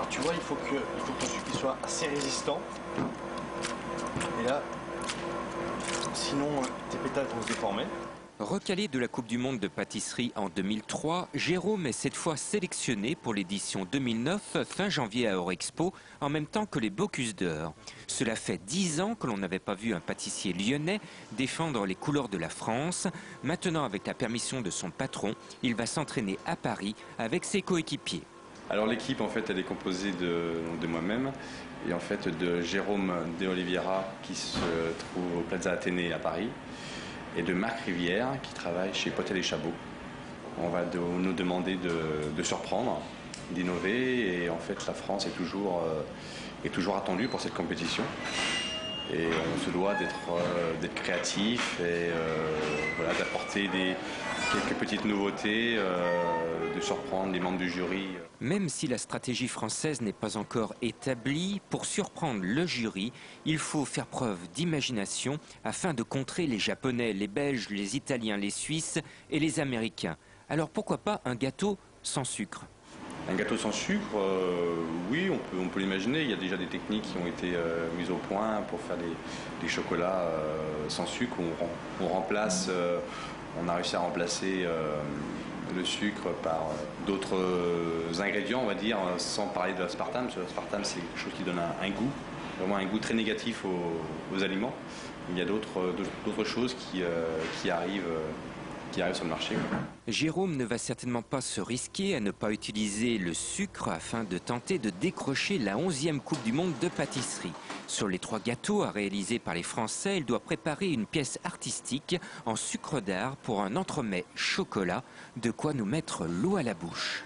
Alors tu vois, il faut que ton sucre soit assez résistant. Et là, sinon tes pétales vont se déformer. Recalé de la Coupe du Monde de pâtisserie en 2003, Jérôme est cette fois sélectionné pour l'édition 2009, fin janvier à Eurexpo, en même temps que les Bocuse d'Or. Cela fait 10 ans que l'on n'avait pas vu un pâtissier lyonnais défendre les couleurs de la France. Maintenant, avec la permission de son patron, il va s'entraîner à Paris avec ses coéquipiers. Alors l'équipe, en fait, elle est composée de moi-même et en fait de Jérôme De Oliveira qui se trouve au Plaza Athénée à Paris, et de Marc Rivière qui travaille chez Potel et Chabot. On va nous demander de surprendre, d'innover, et en fait la France est toujours attendue pour cette compétition. Et on se doit d'être créatif et voilà, d'apporter quelques petites nouveautés, de surprendre les membres du jury. Même si la stratégie française n'est pas encore établie, pour surprendre le jury, il faut faire preuve d'imagination afin de contrer les Japonais, les Belges, les Italiens, les Suisses et les Américains. Alors pourquoi pas un gâteau sans sucre ? Un gâteau sans sucre, oui, on peut l'imaginer. Il y a déjà des techniques qui ont été mises au point pour faire des chocolats sans sucre. On a réussi à remplacer le sucre par d'autres ingrédients, on va dire, sans parler de l'aspartame. Parce que l'aspartame, c'est quelque chose qui donne un goût, vraiment un goût très négatif aux aliments. Il y a d'autres choses qui arrivent sur le marché. Jérôme ne va certainement pas se risquer à ne pas utiliser le sucre afin de tenter de décrocher la 11e Coupe du Monde de pâtisserie. Sur les 3 gâteaux à réaliser par les Français, il doit préparer une pièce artistique en sucre d'art pour un entremets chocolat, de quoi nous mettre l'eau à la bouche.